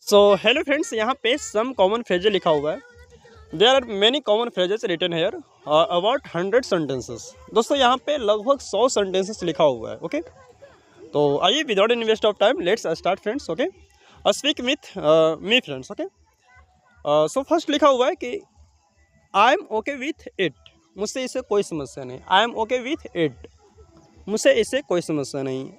So hello friends, यहाँ पे सम common phrases लिखा हुआ है। There are many common phrases written here about 100 sentences. दोस्तों यहाँ पे लगभग 100 सेंटेंसेस लिखा हुआ है। ओके, तो आइए without any waste of time let's start friends. Okay, speak with me friends. Okay, so first लिखा हुआ है कि I am okay with it, मुझसे इसे कोई समस्या नहीं। I am okay with it, मुझसे इसे कोई समस्या नहीं।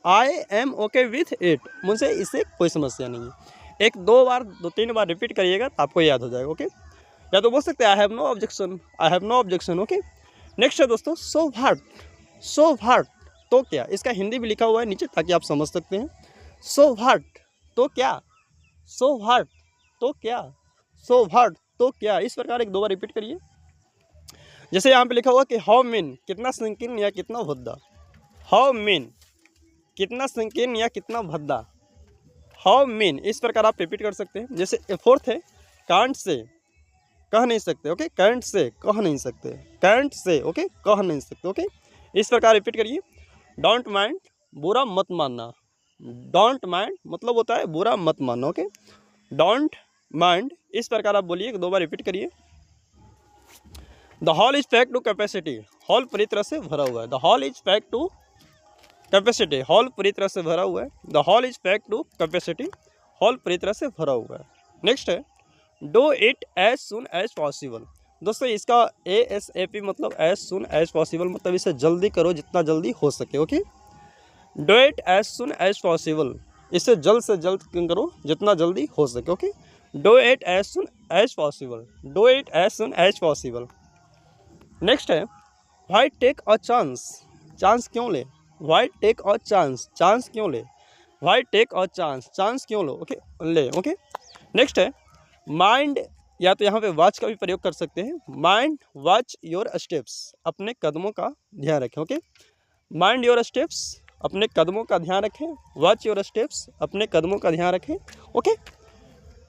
I am okay with it, मुझे इससे कोई समस्या नहीं है। एक दो बार दो तीन बार रिपीट करिएगा तो आपको याद हो जाएगा। ओके, या तो बोल सकते हैं I have no objection, I have no objection. Okay, next है दोस्तों सो व्हाट। सो व्हाट तो क्या, इसका हिंदी भी लिखा हुआ है नीचे ताकि आप समझ सकते हैं। सो व्हाट तो क्या, सो व्हाट तो क्या, सो व्हाट तो क्या, इस प्रकार एक दो बार रिपीट करिए। जैसे यहाँ पे लिखा हुआ कि हाउ मीन, कितना संकीर्ण या कितना भद्दा। हाउ मीन, कितना संकीर्ण या कितना भद्दा। हाउ मीन, इस प्रकार आप रिपीट कर सकते हैं। जैसे फोर्थ है कांट से, कह नहीं सकते। ओके, कांट से, कह नहीं सकते। कांट से, ओके, कह नहीं सकते। ओके, इस प्रकार रिपीट करिए। डोंट माइंड, बुरा मत मानना। डोंट माइंड मतलब होता है बुरा मत मानना। ओके, डोंट माइंड, इस प्रकार आप बोलिए, दो बार रिपीट करिए। The hall is packed to capacity, हॉल पूरी तरह से भरा हुआ है। The hall is packed to capacity, हॉल पूरी तरह से भरा हुआ है। The hall is packed to capacity, हॉल पूरी तरह से भरा हुआ है। नेक्स्ट है do it as soon as possible. दोस्तों इसका ASAP मतलब एज सुन एज पॉसिबल, मतलब इसे जल्दी करो, जितना जल्दी हो सके। Okay, do it as soon as possible, इसे जल्द से जल्द करो, जितना जल्दी हो सके। Okay, do it as soon as possible, do it as soon as possible. Next है why take a chance, chance क्यों ले। Why take a chance, chance क्यों ले। Why take a chance, chance क्यों लो। ओके, ले। ओके, नेक्स्ट है mind, या तो यहाँ पे वॉच का भी प्रयोग कर सकते हैं। माइंड वॉच योर स्टेप्स, अपने कदमों का ध्यान रखें। ओके, माइंड योर स्टेप्स, अपने कदमों का ध्यान रखें। वॉच योर स्टेप्स, अपने कदमों का ध्यान रखें। ओके,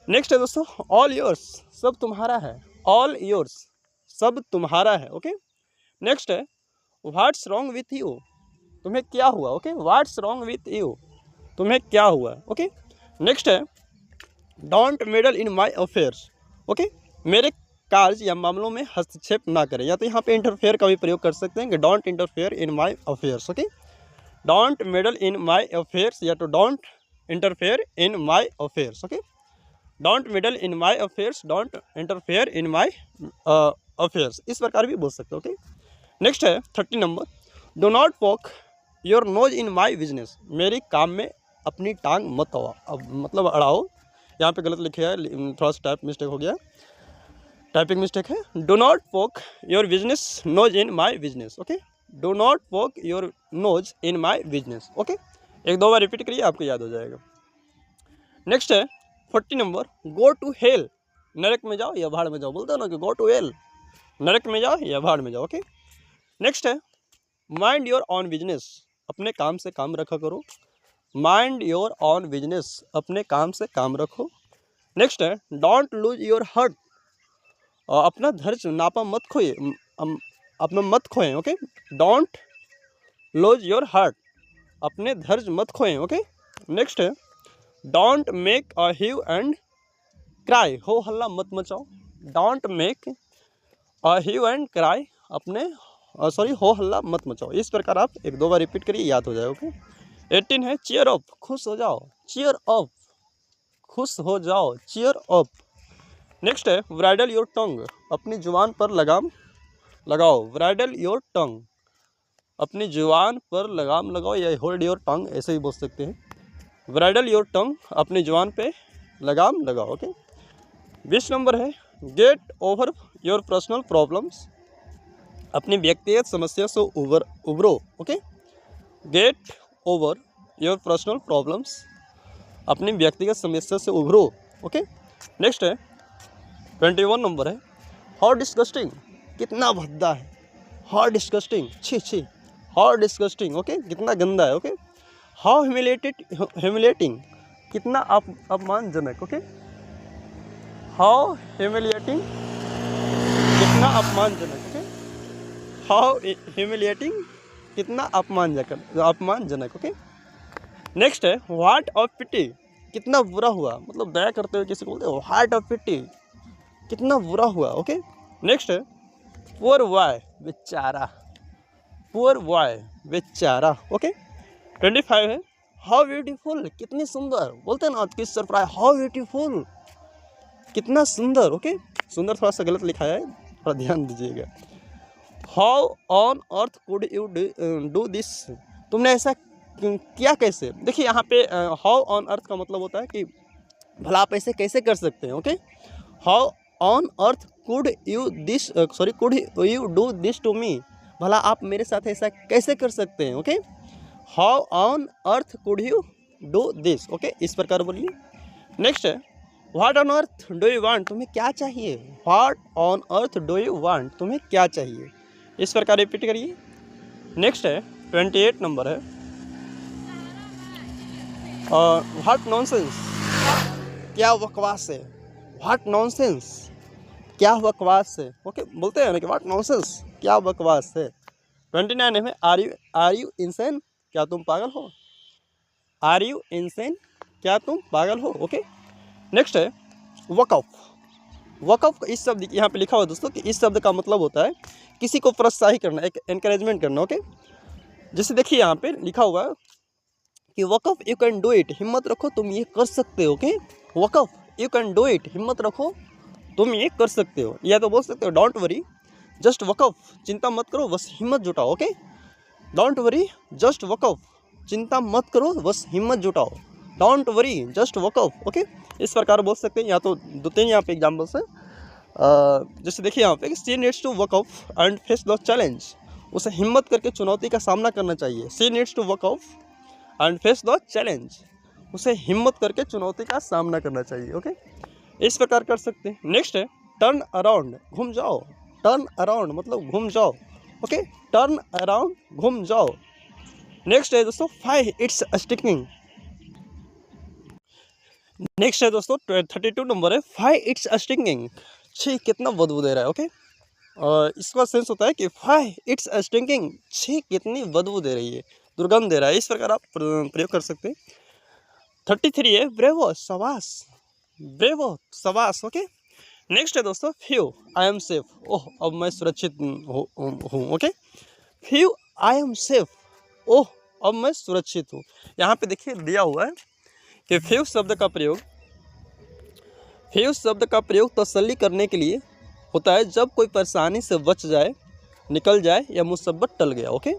नेक्स्ट है दोस्तों ऑल योर्स, सब तुम्हारा है। ऑल योर्स, सब तुम्हारा है। ओके, नेक्स्ट है व्हाट्स रॉन्ग विथ यू, तुम्हें क्या हुआ। Okay, what's wrong with you, तुम्हें क्या हुआ। ओके, नेक्स्ट है don't medal in my affairs. Okay, मेरे कार्य या मामलों में हस्तक्षेप ना करें, या तो यहाँ पे इंटरफेयर का भी प्रयोग कर सकते हैं कि don't interfere in my affairs. Okay, don't medal in my affairs, या तो don't interfere in my affairs. Okay, don't medal in my affairs, don't interfere in my affairs, इस प्रकार भी बोल सकते हो। ओके, नेक्स्ट है 30 number dough not poke your nose in my business, मेरी काम में अपनी टांग मत हवा, अब मतलब अड़ाओ। यहाँ पे गलत लिखे है, थोड़ा सा टाइप मिस्टेक हो गया, टाइपिंग मिस्टेक है। Do not poke your business nose in my business. Okay, do not poke your nose in my business. Okay, एक दो बार रिपीट करिए, आपको याद हो जाएगा। नेक्स्ट है 40 नंबर गो टू हेल, नरक में जाओ या भाड़ में जाओ, बोलते हो ना कि गो टू हेल, नरक में जाओ या भाड़ में जाओ। ओके, नेक्स्ट है माइंड योर ऑन बिजनेस, अपने काम से काम रखा करो। माइंड योर ऑन बिजनेस, अपने काम से काम रखो। नेक्स्ट है डोंट लूज योर हर्ट, अपना धैर्य नापा मत खोए, अपना मत खोएं। Okay, don't lose your heart, अपने धैर्य मत खोएं। ओके, नेक्स्ट है don't make a hue and cry, हो हल्ला मत मचाओ। Don't make a hue and cry, अपने हो हल्ला मत मचाओ। इस प्रकार आप एक दो बार रिपीट करिए, याद हो जाए। ओके, 18 है चीयर अप, खुश हो जाओ। चीयर अप, खुश हो जाओ, चीयर अप। नेक्स्ट है ब्राइडल योर टंग, अपनी जुबान पर लगाम लगाओ। ब्राइडल योर टंग, अपनी जुबान पर लगाम लगाओ, या होल्ड योर टंग ऐसे ही बोल सकते हैं। ब्राइडल योर टंग, अपनी जुबान पे लगाम लगाओ। ओके, 20 नंबर है get over your personal problems, अपनी व्यक्तिगत समस्या से उभरो। Okay, get over your personal problems, अपनी व्यक्तिगत समस्या से उभरो। ओके, नेक्स्ट है 21 नंबर है हाउ डिस्गस्टिंग, कितना भद्दा है। हाउ डिस्गस्टिंग, छी छी, हाउ डिस्गस्टिंग। ओके, कितना गंदा है। ओके, हाउ ह्यूमिलेटिंग, कितना अपमानजनक। ओके, हाउ ह्यूमिलेटिंग, कितना अपमानजनक। ओके, हाउ ह्यूमिलेटिंग, कितना अपमानजनक। ओके, नेक्स्ट है व्हाट ऑफ पिटी, कितना बुरा हुआ, मतलब दया करते हुए किसी को बोलते हैं हार्ट ऑफ पिटी, कितना बुरा हुआ। ओके, नेक्स्ट है पुअर बॉय, बेचारा, पुअर बॉय, बेचारा। ओके, 25 है हाउ ब्यूटीफुल, कितनी सुंदर, बोलते हैं ना किस सरप्राइज, हाउ ब्यूटीफुल, कितना सुंदर। ओके, सुंदर थोड़ा सा गलत लिखा है, थोड़ा ध्यान दीजिएगा। How on earth could you do this, तुमने ऐसा किया कैसे। देखिए यहाँ पे हाउ ऑन अर्थ का मतलब होता है कि भला आप ऐसे कैसे कर सकते हैं। Okay, how on earth could you this, sorry could you do this to me, भला आप मेरे साथ ऐसा कैसे कर सकते हैं। Okay, how on earth could you do this. Okay, इस प्रकार बोलिए। नेक्स्ट है what on earth do you want, तुम्हें क्या चाहिए, what on earth do you want, तुम्हें क्या चाहिए, इस प्रकार रिपीट करिए। नेक्स्ट है 28 नंबर है व्हाट नॉनसेंस, क्या बकवास है, व्हाट नॉनसेंस, क्या बकवास है। ओके, बोलते हैं ना कि व्हाट नॉनसेंस, क्या बकवास है। 29 है आर यू इंसेन, क्या तुम पागल हो, आर यू इंसेन, क्या तुम पागल हो। ओके, नेक्स्ट है वकअप, वकअप इस शब्द यहाँ पे लिखा हुआ है दोस्तों कि इस शब्द का मतलब होता है किसी को प्रोत्साहित करना, एक एनकरेजमेंट करना। ओके, जैसे देखिए यहाँ पे लिखा हुआ है कि buck up you can do it, हिम्मत रखो तुम ये कर सकते हो। Okay, buck up you can do it, हिम्मत रखो तुम ये कर सकते हो, या तो बोल सकते हो डोंट वरी जस्ट वकअप, चिंता मत करो बस हिम्मत जुटाओ। ओके, डोंट वरी जस्ट वकअप, चिंता मत करो बस हिम्मत जुटाओ, डोंट वरी जस्ट वकअप। ओके, इस प्रकार बोल सकते हैं। या तो 2-3 यहाँ पे एग्जाम्पल्स हैं, जैसे देखिए यहाँ पे she needs to work up and face the challenge, उसे हिम्मत करके चुनौती का सामना करना चाहिए। She needs to work up and face the challenge, उसे हिम्मत करके चुनौती का सामना करना चाहिए। ओके, इस प्रकार कर सकते हैं। नेक्स्ट है टर्न अराउंड, घूम जाओ, टर्न अराउंड मतलब घूम जाओ। ओके, टर्न अराउंड, घूम जाओ। नेक्स्ट है दोस्तों फाई इट्स स्टिकिंग, नेक्स्ट है दोस्तों 32 नंबर है फाई इट्स स्टिंकिंग, छी कितना बदबू दे रहा है। ओके, इसका सेंस होता है कि फाई इट्स स्टिंकिंग, छी कितनी बदबू दे रही है, दुर्गंध दे रहा है, इस प्रकार आप प्रयोग कर सकते हैं। 33 है ब्रेवो, सवास, ब्रेवो, सवास। ओके, नेक्स्ट है दोस्तों phew I am safe, oh अब मैं सुरक्षित हूँ। Okay, phew I am safe, oh अब मैं सुरक्षित हूँ। यहाँ पे देखिए दिया हुआ है कि फ्यू शब्द का प्रयोग तसल्ली करने के लिए होता है जब कोई परेशानी से बच जाए, निकल जाए या मुसीबत टल गया। ओके,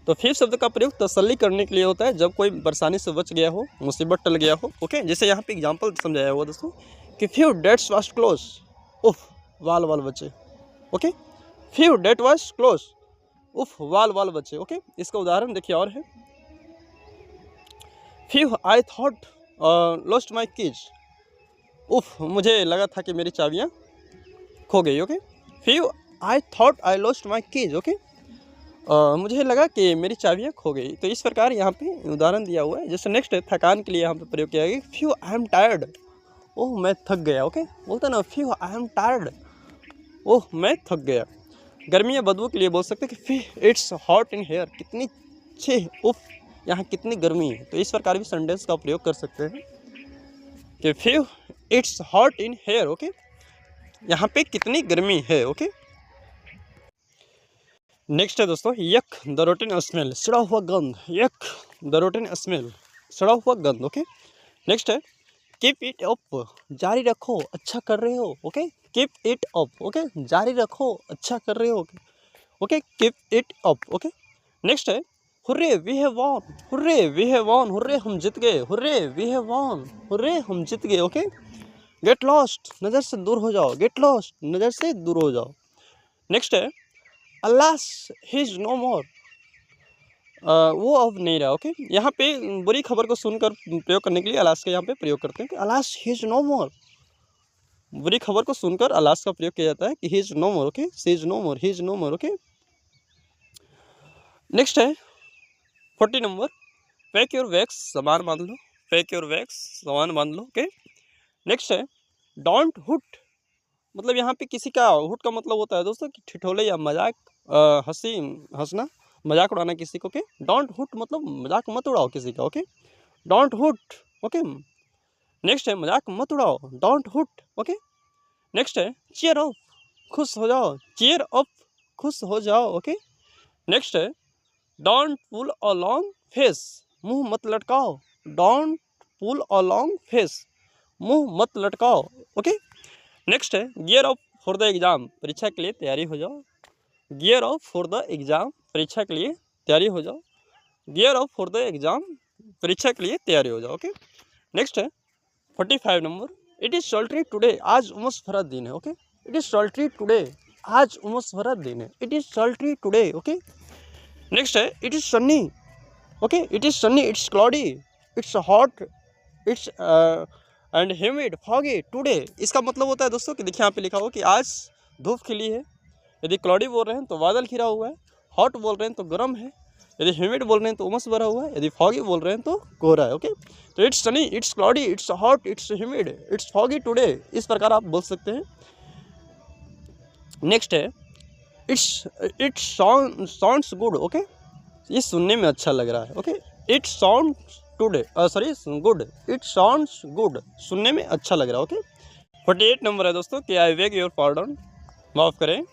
तो फ्यू शब्द का प्रयोग तसल्ली करने के लिए होता है जब कोई परेशानी से बच गया हो, मुसीबत टल गया हो। ओके, जैसे यहाँ पे एग्जांपल समझाया हुआ दोस्तों कि फ्यू डेट्स वाज क्लोज, उफ वाल वाल बचे। Okay, phew that was close, उफ वाल वाल बचे। ओके, इसका उदाहरण देखिए और है few I thought lost my keys, उफ मुझे लगा था कि मेरी चाबियाँ खो गई। Okay, phew I thought I lost my keys. Okay, मुझे लगा कि मेरी चाबियाँ खो गई। तो इस प्रकार यहाँ पे उदाहरण दिया हुआ है। जैसे नेक्स्ट है थकान के लिए यहाँ पे प्रयोग किया गया फ्यू आई एम टायर्ड, ओह मैं थक गया। ओके, बोलते ना फ्यू आई एम टायर्ड, ओह मैं थक गया। गर्मी या बदबू के लिए बोल सकते हैं कि phew it's hot in here, कितनी छे, उफ यहाँ कितनी गर्मी है। तो इस प्रकार भी सेंटेंस का प्रयोग कर सकते हैं कि phew it's hot in here. Okay, यहाँ पे कितनी गर्मी है। ओके, नेक्स्ट है दोस्तों यक द रोटन स्मेल, सड़ा हुआ गंध, यक द रोटन स्मेल, सड़ा हुआ गंध। ओके, नेक्स्ट है कीप इट अप, जारी रखो, अच्छा कर रहे हो। Okay, keep it up, okay जारी रखो, अच्छा कर रहे हो। Okay, keep it up. Okay, next है hurray we have won, hurray we have won, hurray हम जीत गए, hurray we have won, hurray हम जीत गए। ओके, गेट लॉस्ट, नज़र से दूर हो जाओ, गेट लॉस्ट, नज़र से दूर हो जाओ। नेक्स्ट है अलास ही इज नो मोर, वो अब नहीं रहा। ओके, यहाँ पे बुरी खबर को सुनकर प्रयोग करने के लिए अलास का यहाँ पे प्रयोग करते हैं कि अलास ही इज नो मोर, बुरी खबर को सुनकर अलास का प्रयोग किया जाता है कि he is no more. Okay, she is no more, he is no more. Okay, next है 40 नंबर पैक योर बैग्स, सामान बांध लो, पैक योर बैग्स, सामान बांध लो। ओके, नेक्स्ट है डोंट हुट, मतलब यहाँ पे किसी का हुट का मतलब होता है दोस्तों कि ठिठोले या मजाक, हंसी हंसना, मजाक उड़ाना किसी को। के डोंट हुट मतलब मजाक मत उड़ाओ किसी का। Okay, don't hoot. Okay, next है मजाक मत उड़ाओ, डोंट हुट, ओके। नेक्स्ट है चीयर अप, खुश हो जाओ, चीयर अप, खुश हो जाओ, ओके। नेक्स्ट है don't pull a long face, मुंह मत लटकाओ, don't pull a long face, मुंह मत लटकाओ, ओके। नेक्स्ट है gear up for the exam, परीक्षा के लिए तैयारी हो जाओ, gear up for the exam, परीक्षा के लिए तैयारी हो जाओ, gear up for the exam, परीक्षा के लिए तैयारी हो जाओ, ओके। नेक्स्ट है 45 number, it is sultry today, आज उमस भरा दिन है, okay. It is sultry today, आज उमस भरा दिन है, it is sultry today, okay. Next है it is sunny, okay, it is sunny, it's cloudy, it's hot, it's and humid, foggy today. इसका मतलब होता है दोस्तों कि देखिए यहाँ पे लिखा हुआ कि आज धूप खिली है, यदि क्लाउडी बोल रहे हैं तो बादल घिरा हुआ है, हॉट बोल रहे हैं तो गर्म है, यदि ह्यूमिड बोल रहे हैं तो उमस भरा हुआ है, यदि फॉगी बोल रहे हैं तो कोहरा है, ओके। तो it's Sunny, it's cloudy, it's hot, it's humid, it's foggy today, इस प्रकार आप बोल सकते हैं। नेक्स्ट है इट्स साउंड्स गुड, ओके, ये सुनने में अच्छा लग रहा है, okay. It sounds today sorry good, it sounds good, सुनने में अच्छा लग रहा है, ओके। 48 नंबर है दोस्तों कि आई बेग योर पार्डन, माफ़ करें,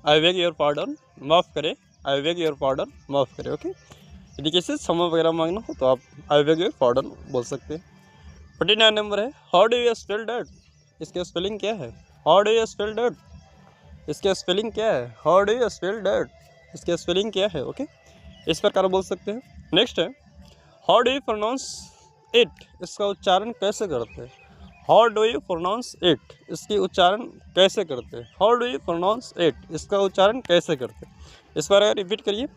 आई बेग योर पार्डन, माफ़ करें, आई बेग योर पार्डन, माफ़ करें, ओके। यदि किसी से क्षमा वगैरह मांगना हो तो आप आई बेग योर पार्डन बोल सकते हैं। 49 नंबर है how do you spell that, इसके स्पेलिंग क्या है, how do you spell that, इसके स्पेलिंग क्या है, how do you spell that, इसके स्पेलिंग क्या है, ओके, इस प्रकार बोल सकते हैं। नेक्स्ट है how do you pronounce it, इसका उच्चारण कैसे करते हैं, how do you pronounce it, इसकी उच्चारण कैसे करते हैं, how do you pronounce it, इसका उच्चारण कैसे करते हैं, इस बार रिपीट करिए।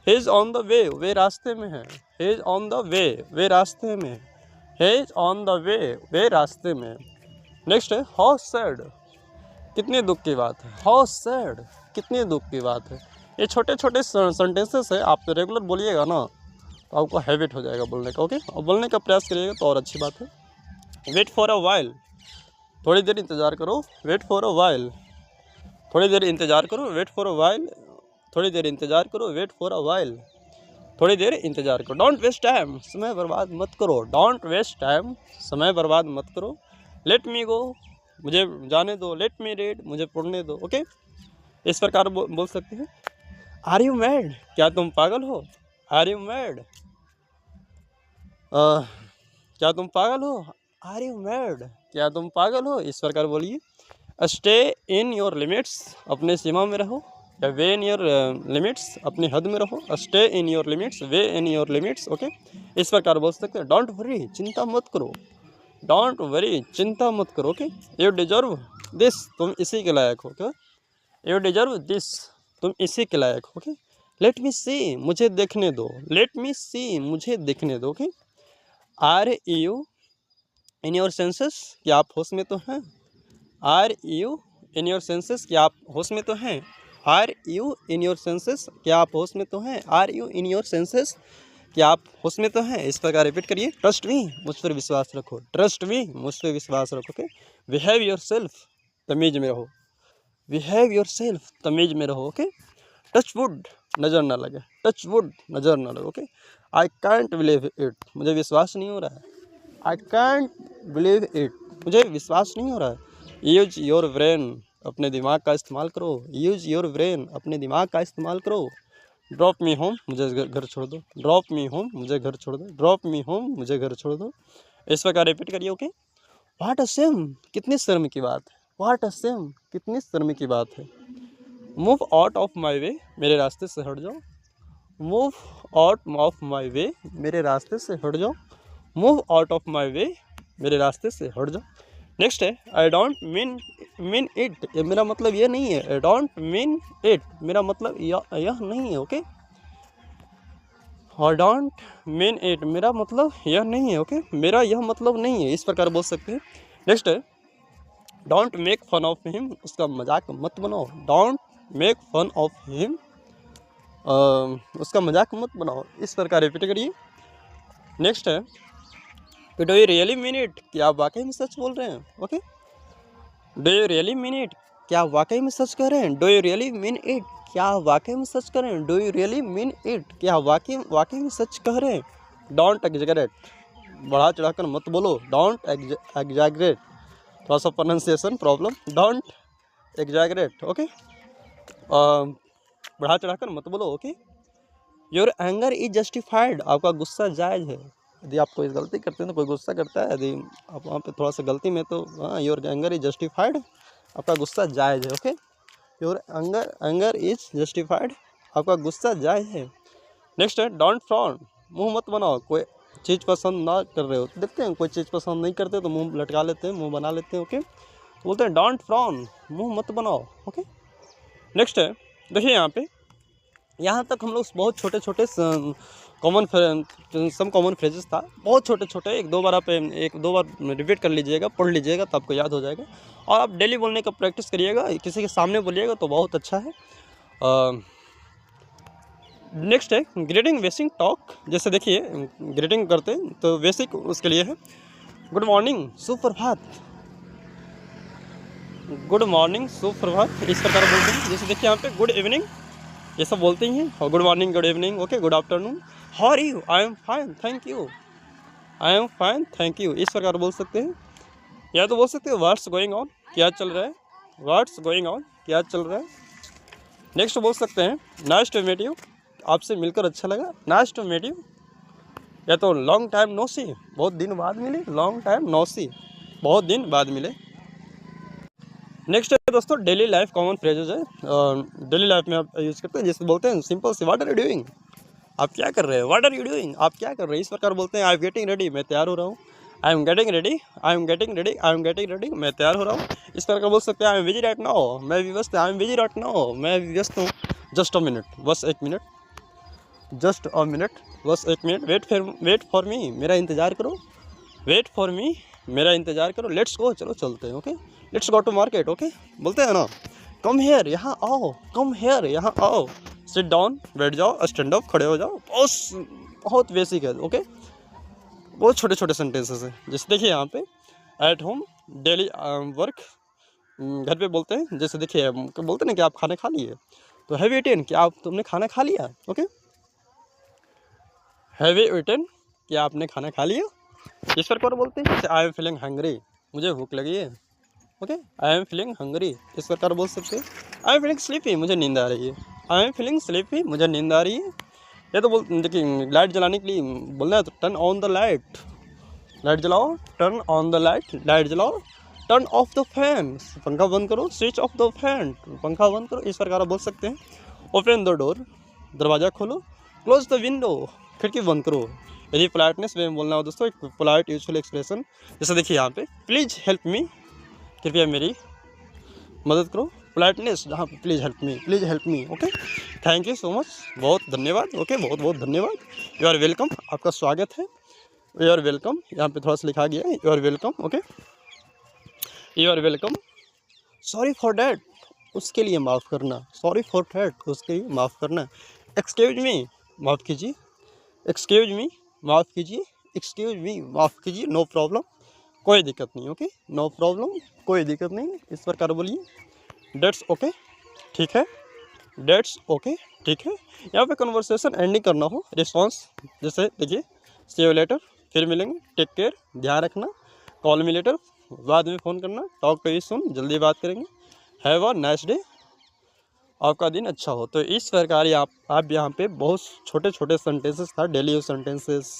He is on the way, way रास्ते में है, he is on the way, way रास्ते में, he is on the way, way रास्ते में। नेक्स्ट है हाउ सैड, कितने दुख की बात है, हाउ सैड, कितने दुख की बात है। ये छोटे छोटे सेंटेंसेस है, आप रेगुलर बोलिएगा ना तो आपको हैबिट हो जाएगा बोलने का, ओके, और बोलने का प्रयास करिएगा तो और अच्छी बात है। वेट फॉर अ वाइल, थोड़ी देर इंतज़ार करो, वेट फॉर अ वाइल, थोड़ी देर इंतज़ार करो, वेट फॉर अ वाइल, थोड़ी देर इंतज़ार करो, वेट फॉर अ वाइल, थोड़ी देर इंतज़ार करो। डोंट वेस्ट टाइम, समय बर्बाद मत करो, डोंट वेस्ट टाइम, समय बर्बाद मत करो। लेट मी गो, मुझे जाने दो, लेट मी रीड, मुझे पढ़ने दो, ओके, इस प्रकार बोल सकते हैं। आर यू मैड, क्या तुम पागल हो, आर यू मैड, क्या तुम पागल हो, आर यू मैड, क्या तुम पागल हो, इस प्रकार बोलिए। स्टे इन योर लिमिट्स, अपने सीमा में रहो, या वे इन योर लिमिट्स, अपनी हद में रहो, stay in your limits, way in your limits, okay, इस प्रकार बोल सकते हैं। डोंट वरी, चिंता मत करो, डोंट वरी, चिंता मत करो, ओके। यू डिजर्व दिस, तुम इसी के लायक हो, क्या, यू डिजर्व दिस, तुम इसी के लायक हो, ओके। लेट मी सी, मुझे देखने दो, लेट मी सी, मुझे देखने दो, okay. Are you in your senses, क्या आप होश में तो हैं, are you in your senses, क्या आप होश में तो हैं, are you in your senses, क्या आप होश में तो हैं, are you in your senses, क्या आप होश में तो हैं, इस प्रकार रिपीट करिए। ट्रस्ट मी, मुझ पर विश्वास रखो, ट्रस्ट मी, मुझ पर विश्वास रखो, ओके। बिहेव योर सेल्फ, तमीज में रहो, बिहेव योर सेल्फ, तमीज में रहो, ओके। टच वुड, नज़र ना लगे, टच वुड, नज़र ना लगे, okay. I can't believe it, मुझे विश्वास नहीं हो रहा है, आई कैंट बिलीव इट, मुझे विश्वास नहीं हो रहा है। यूज योर ब्रेन, अपने दिमाग का इस्तेमाल करो, यूज योर ब्रेन, अपने दिमाग का इस्तेमाल करो। ड्रॉप मी होम, मुझे घर छोड़ दो, ड्रॉप मी होम, मुझे घर छोड़ दो, ड्रॉप मी होम, मुझे घर छोड़ दो, इस प्रकार रिपीट करिए, ओके। व्हाट अ शेम, कितनी शर्म की बात है, व्हाट अ शेम, कितनी शर्म की बात है। मूव आउट ऑफ माई वे, मेरे रास्ते से हट जाओ, मूव आउट ऑफ माई वे, मेरे रास्ते से हट जाओ, मूव आउट ऑफ माई वे, मेरे रास्ते से हट जाओ। नेक्स्ट है आई डोंट मीन इट, मेरा मतलब ये नहीं है, आई डोंट मीन इट, मेरा मतलब यह नहीं है, okay. I don't mean it, मेरा मतलब यह नहीं है, ओके, मेरा यह मतलब नहीं है, इस प्रकार बोल सकते हैं। नेक्स्ट है don't make fun of him, उसका मजाक मत बनाओ, don't make fun of him, उसका मजाक मत बनाओ, इस प्रकार रिपीट करिए। नेक्स्ट है do you really mean it, क्या आप वाकई में सच बोल रहे हैं, okay. Do you really mean it, क्या आप वाकई में सच कह रहे हैं, do you really mean it, क्या आप वाकई में सच कह रहे हैं, do you really mean it, क्या आप वाकई में सच कह रहे हैं। डोंट एग्जैगरेट, बढ़ा चढ़ाकर मत बोलो, डोंट एग्जैगरेट, थोड़ा सा pronunciation problem, don't exaggerate, okay, बढ़ा चढ़ाकर मत बोलो, okay. Your anger is justified, आपका गुस्सा जायज़ है। यदि आप कोई गलती करते हैं तो कोई गुस्सा करता है, यदि आप वहाँ पे थोड़ा सा गलती में, तो हाँ, योर एंगर इज जस्टिफाइड, आपका गुस्सा जायज़ है, okay. Your anger is justified, आपका गुस्सा जायज़ है। नेक्स्ट है डोंट फ्रॉन, मुंह मत बनाओ। कोई चीज़ पसंद ना कर रहे हो तो देखते हैं, कोई चीज़ पसंद नहीं करते तो मुंह लटका लेते हैं, मुंह बना लेते हैं, ओके। तो बोलते हैं डोंट फ्रॉन, मुंह मत बनाओ, ओके। नेक्स्ट है, देखिए यहाँ तक हम लोग बहुत छोटे छोटे सम कॉमन फ्रेजेस था, बहुत छोटे छोटे, एक दो बार रिपीट कर लीजिएगा, पढ़ लीजिएगा तो आपको याद हो जाएगा। और आप डेली बोलने का प्रैक्टिस करिएगा, किसी के सामने बोलिएगा तो बहुत अच्छा है। नेक्स्ट है ग्रीटिंग बेसिक टॉक। जैसे देखिए ग्रीटिंग करते तो बेसिक उसके लिए है गुड मॉर्निंग सुप्रभात, गुड मॉर्निंग सुप्रभात, इस प्रकार बोलते हैं। जैसे देखिए यहाँ पे गुड इवनिंग, ये सब बोलते ही हैं, और good morning, good evening, okay, good afternoon, how are you, I am fine thank you, I am fine thank you, इस प्रकार बोल सकते हैं। या तो बोल सकते हैं व्हाट्स गोइंग ऑन, क्या चल रहा है, व्हाट्स गोइंग ऑन, क्या चल रहा है। नेक्स्ट बोल सकते हैं नाइस टू मीट यू, आपसे मिलकर अच्छा लगा, नाइस टू मीट यू। या तो लॉन्ग टाइम नो सी, बहुत दिन बाद मिले, लॉन्ग टाइम नो सी, बहुत दिन बाद मिले। नेक्स्ट है दोस्तों डेली लाइफ कॉमन फ्रेजेज है, डेली लाइफ में आप यूज़ करते हैं। जैसे बोलते हैं सिंपल सी, व्हाट आर यू डूइंग, आप क्या कर रहे हो, व्हाट आर यू डूइंग, आप क्या कर रहे हैं, इस प्रकार बोलते हैं। आई एम गेटिंग रेडी, मैं तैयार हो रहा हूँ, I am getting ready, I am getting ready, I am getting ready, मैं तैयार हो रहा हूँ, इस प्रकार बोल सकते हैं। I am busy right now, मैं व्यस्त, I am busy right now, मैं व्यस्त हूँ, जस्ट अ मिनट, बस एक मिनट, जस्ट अ मिनट, बस एक मिनट, वेट फॉर मी, मेरा इंतज़ार करो, वेट फॉर मी, मेरा इंतज़ार करो, लेट्स गो, चलो चलते हैं, okay, let's go to market, okay, बोलते हैं ना। कम हेयर, यहाँ आओ, कम हेयर, यहाँ आओ, सिट डाउन, बैठ जाओ, स्टैंड अप, खड़े हो जाओ, बहुत बेसिक है, ओके, बहुत छोटे छोटे सेंटेंसेस हैं। जैसे देखिए यहाँ पे एट होम, डेली वर्क, घर पे बोलते हैं। जैसे देखिए बोलते हैं ना कि आप खाना खा लिए, तो हैव यू ईटन, क्या तुमने खाना खा लिया, ओके, हैव यू ईटन, क्या आपने खाना खा लिया, इस प्रकार बोलते हैं। जैसे आई एम फीलिंग हंग्री, मुझे भूख लगी है, okay, I am feeling hungry, इस प्रकार बोल सकते हैं। आई एम फीलिंग स्लीपी, मुझे नींद आ रही है, आई एम फीलिंग स्लीपी, मुझे नींद आ रही है। ये तो देखिए लाइट जलाने के लिए बोलना है तो turn on the light, light जलाओ, turn on the light, light जलाओ, टर्न ऑफ द फैन, पंखा बंद करो, स्विच ऑफ द फैन, पंखा बंद करो, इस प्रकार आप बोल सकते हैं। ओपन द डोर, दरवाज़ा खोलो, क्लोज द विंडो, खिड़की बंद करो। यदि पोलाइटनेस में बोलना हो दोस्तों, एक पोलाइट यूजफुल एक्सप्रेशन, जैसे देखिए यहाँ पे प्लीज़ हेल्प मी, कृपया मेरी मदद करो, पोलाइटनेस जहाँ पे please help me, okay, thank you so much, बहुत धन्यवाद, ओके, बहुत बहुत धन्यवाद, यू आर वेलकम, आपका स्वागत है, यू आर वेलकम, यहाँ पे थोड़ा सा लिखा गया है, you are welcome, okay, you are welcome, sorry for that, उसके लिए माफ़ करना, सॉरी फॉर डैट, उसके लिए माफ़ करना, एक्सक्यूज मी, माफ़ कीजिए, एक्सक्यूज मी, माफ़ कीजिए, एक्सक्यूज मी, माफ़ कीजिए, नो प्रॉब्लम, कोई दिक्कत नहीं, ओके, नो प्रॉब्लम, कोई दिक्कत नहीं, इस प्रकार बोलिए। डेट्स ओके, ठीक है, डेट्स ओके, ठीक है। यहाँ पे कन्वर्सेशन एंडिंग करना हो, रिस्पॉन्स, जैसे देखिए सी यू लेटर, फिर मिलेंगे, टेक केयर, ध्यान रखना, कॉल मी लेटर, बाद में फ़ोन करना, टॉक टू यू सून, जल्दी बात करेंगे, हैव अ नाइस डे, आपका दिन अच्छा हो। तो इस प्रकार आप यहाँ पे बहुत छोटे छोटे सेंटेंसेस था, daily use sentences,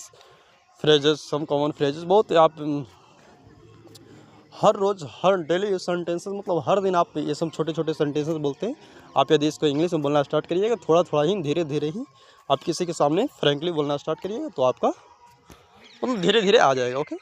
phrases, some common phrases, बहुत आप हर रोज़, हर डेली यूज सेंटेंसेस, मतलब हर दिन आप ये सब छोटे छोटे सेंटेंसेस बोलते हैं। आप यदि इसको इंग्लिश में बोलना स्टार्ट करिएगा, थोड़ा थोड़ा ही, धीरे धीरे ही आप किसी के सामने फ्रेंकली बोलना स्टार्ट करिएगा, तो आपका मतलब धीरे धीरे आ जाएगा, ओके।